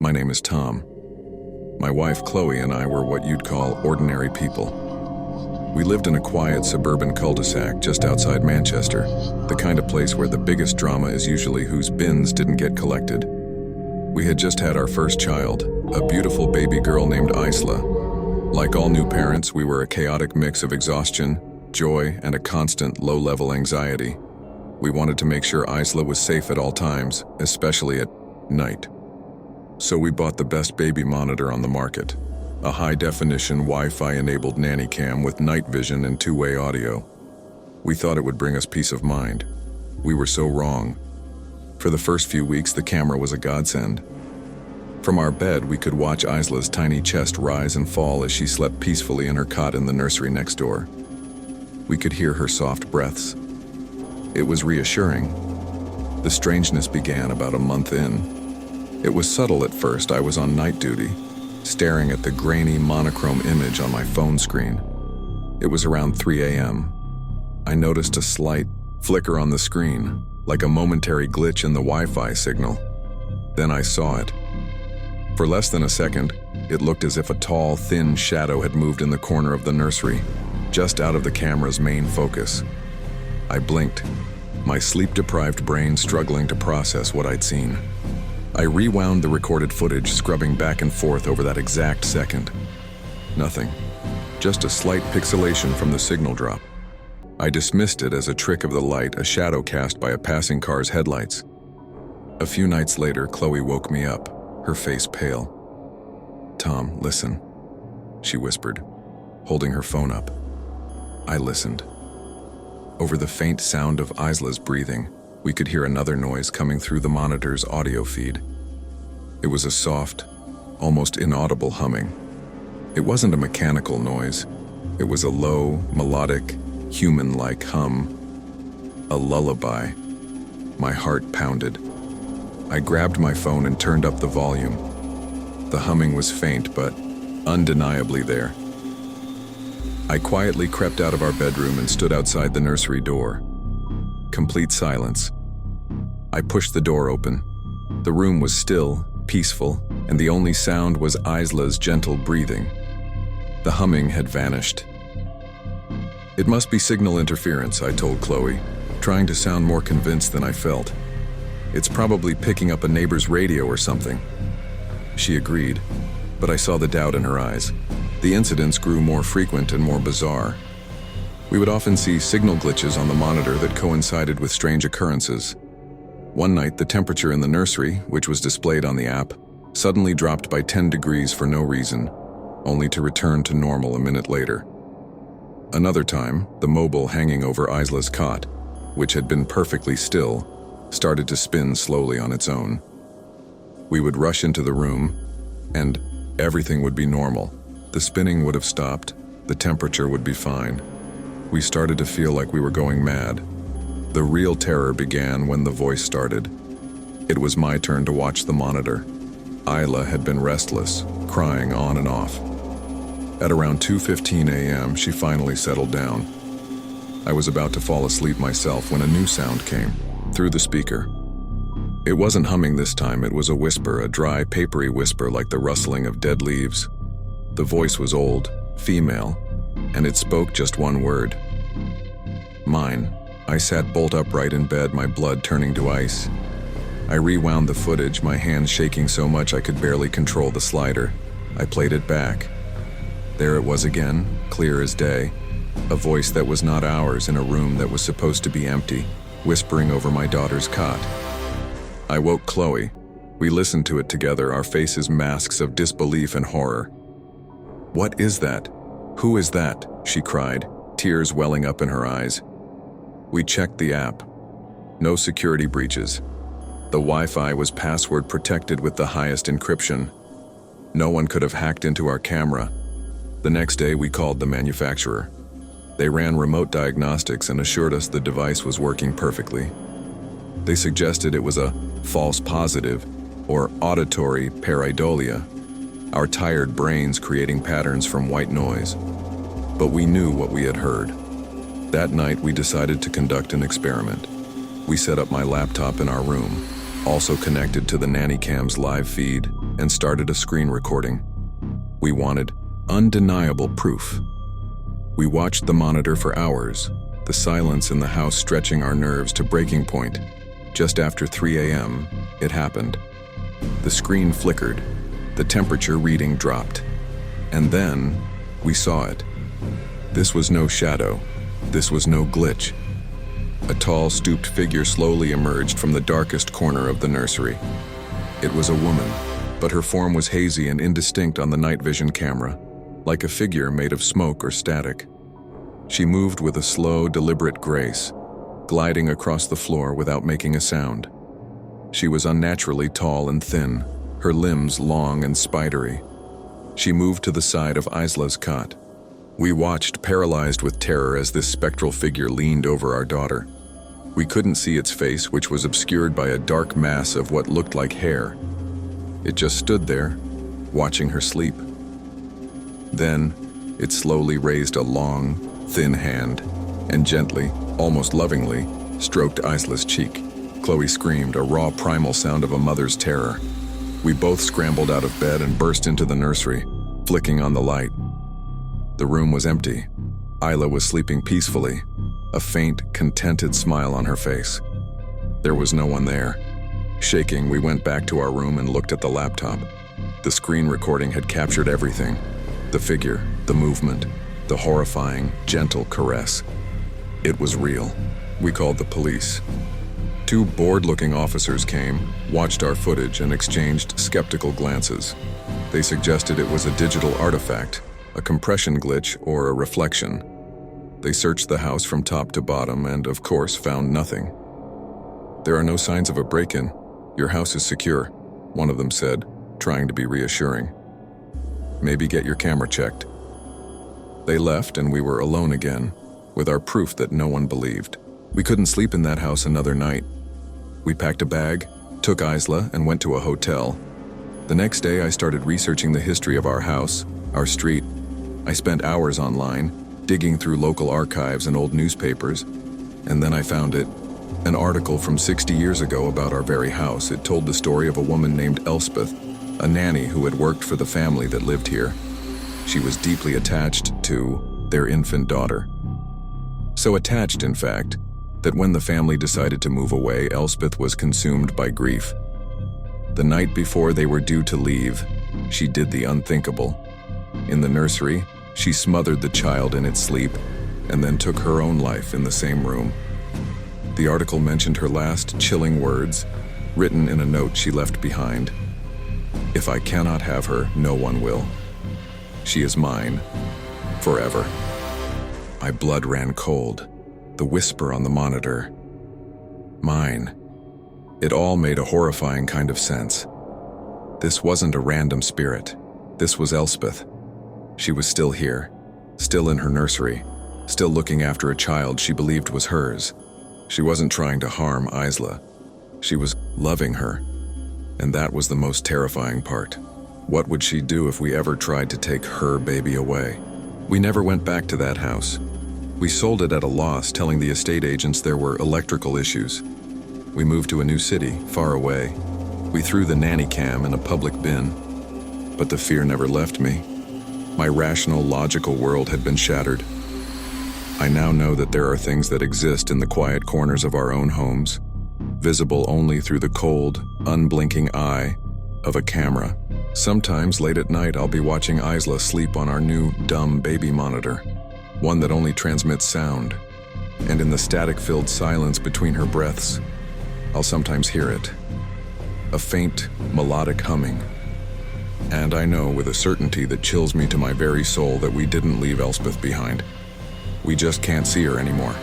My name is Tom. My wife, Chloe, and I were what you'd call ordinary people. We lived in a quiet suburban cul-de-sac just outside Manchester, the kind of place where the biggest drama is usually whose bins didn't get collected. We had just had our first child, a beautiful baby girl named Isla. Like all new parents, we were a chaotic mix of exhaustion, joy, and a constant low-level anxiety. We wanted to make sure Isla was safe at all times, especially at night. So we bought the best baby monitor on the market, a high-definition Wi-Fi-enabled nanny cam with night vision and two-way audio. We thought it would bring us peace of mind. We were so wrong. For the first few weeks, the camera was a godsend. From our bed, we could watch Isla's tiny chest rise and fall as she slept peacefully in her cot in the nursery next door. We could hear her soft breaths. It was reassuring. The strangeness began about a month in. It was subtle at first. I was on night duty, staring at the grainy monochrome image on my phone screen. It was around 3 a.m. I noticed a slight flicker on the screen, like a momentary glitch in the Wi-Fi signal. Then I saw it. For less than a second, it looked as if a tall, thin shadow had moved in the corner of the nursery, just out of the camera's main focus. I blinked, my sleep-deprived brain struggling to process what I'd seen. I rewound the recorded footage, scrubbing back and forth over that exact second. Nothing. Just a slight pixelation from the signal drop. I dismissed it as a trick of the light, a shadow cast by a passing car's headlights. A few nights later, Chloe woke me up, her face pale. "Tom, listen," she whispered, holding her phone up. I listened. Over the faint sound of Isla's breathing, we could hear another noise coming through the monitor's audio feed. It was a soft, almost inaudible humming. It wasn't a mechanical noise. It was a low, melodic, human-like hum. A lullaby. My heart pounded. I grabbed my phone and turned up the volume. The humming was faint, but undeniably there. I quietly crept out of our bedroom and stood outside the nursery door. Complete silence. I pushed the door open. The room was still, peaceful, and the only sound was Isla's gentle breathing. The humming had vanished. "It must be signal interference," I told Chloe, trying to sound more convinced than I felt. "It's probably picking up a neighbor's radio or something." She agreed, but I saw the doubt in her eyes. The incidents grew more frequent and more bizarre. We would often see signal glitches on the monitor that coincided with strange occurrences. One night, the temperature in the nursery, which was displayed on the app, suddenly dropped by 10 degrees for no reason, only to return to normal a minute later. Another time, the mobile hanging over Isla's cot, which had been perfectly still, started to spin slowly on its own. We would rush into the room, and everything would be normal. The spinning would have stopped, the temperature would be fine. We started to feel like we were going mad. The real terror began when the voice started. It was my turn to watch the monitor. Isla had been restless, crying on and off. At around 2:15 a.m., she finally settled down. I was about to fall asleep myself when a new sound came, through the speaker. It wasn't humming this time, it was a whisper, a dry, papery whisper like the rustling of dead leaves. The voice was old, female, and it spoke just one word. Mine. I sat bolt upright in bed, my blood turning to ice. I rewound the footage, my hands shaking so much I could barely control the slider. I played it back. There it was again, clear as day. A voice that was not ours in a room that was supposed to be empty, whispering over my daughter's cot. I woke Chloe. We listened to it together, our faces masks of disbelief and horror. "What is that? Who is that?" she cried, tears welling up in her eyes. We checked the app. No security breaches. The Wi-Fi was password protected with the highest encryption. No one could have hacked into our camera. The next day we called the manufacturer. They ran remote diagnostics and assured us the device was working perfectly. They suggested it was a false positive or auditory pareidolia, our tired brains creating patterns from white noise. But we knew what we had heard. That night, we decided to conduct an experiment. We set up my laptop in our room, also connected to the nanny cam's live feed. and started a screen recording. We wanted undeniable proof. We watched the monitor for hours, the silence in the house stretching our nerves to breaking point. Just after 3 a.m., it happened. The screen flickered, the temperature reading dropped, and then we saw it. This was no shadow. This was no glitch. A tall, stooped figure slowly emerged from the darkest corner of the nursery. It was a woman, but her form was hazy and indistinct on the night vision camera, like a figure made of smoke or static. She moved with a slow, deliberate grace, gliding across the floor without making a sound. She was unnaturally tall and thin, her limbs long and spidery. She moved to the side of Isla's cot. We watched, paralyzed with terror, as this spectral figure leaned over our daughter. We couldn't see its face, which was obscured by a dark mass of what looked like hair. It just stood there, watching her sleep. Then, it slowly raised a long, thin hand and gently, almost lovingly, stroked Isla's cheek. Chloe screamed, a raw primal sound of a mother's terror. We both scrambled out of bed and burst into the nursery, flicking on the light. The room was empty. Isla was sleeping peacefully, a faint, contented smile on her face. There was no one there. Shaking, we went back to our room and looked at the laptop. The screen recording had captured everything. The figure, the movement, the horrifying, gentle caress. It was real. We called the police. 2 bored-looking officers came, watched our footage, and exchanged skeptical glances. They suggested it was a digital artifact, a compression glitch, or a reflection. They searched the house from top to bottom and, of course, found nothing. "There are no signs of a break-in. Your house is secure," one of them said, trying to be reassuring. "Maybe get your camera checked." They left and we were alone again, with our proof that no one believed. We couldn't sleep in that house another night. We packed a bag, took Isla, and went to a hotel. The next day I started researching the history of our house, our street. I spent hours online, digging through local archives and old newspapers, and then I found it. An article from 60 years ago about our very house. It told the story of a woman named Elspeth, a nanny who had worked for the family that lived here. She was deeply attached to their infant daughter. So attached, in fact, that when the family decided to move away, Elspeth was consumed by grief. The night before they were due to leave, she did the unthinkable. In the nursery, she smothered the child in its sleep and then took her own life in the same room. The article mentioned her last chilling words, written in a note she left behind. "If I cannot have her, no one will. She is mine, forever." My blood ran cold. The whisper on the monitor. Mine. It all made a horrifying kind of sense. This wasn't a random spirit. This was Elspeth. She was still here, still in her nursery, still looking after a child she believed was hers. She wasn't trying to harm Isla. She was loving her. And that was the most terrifying part. What would she do if we ever tried to take her baby away? We never went back to that house. We sold it at a loss, telling the estate agents there were electrical issues. We moved to a new city, far away. We threw the nanny cam in a public bin. But the fear never left me. My rational, logical world had been shattered. I now know that there are things that exist in the quiet corners of our own homes, visible only through the cold, unblinking eye of a camera. Sometimes late at night I'll be watching Isla sleep on our new, dumb baby monitor, one that only transmits sound, and in the static-filled silence between her breaths, I'll sometimes hear it, a faint, melodic humming. And I know with a certainty that chills me to my very soul that we didn't leave Elspeth behind. We just can't see her anymore.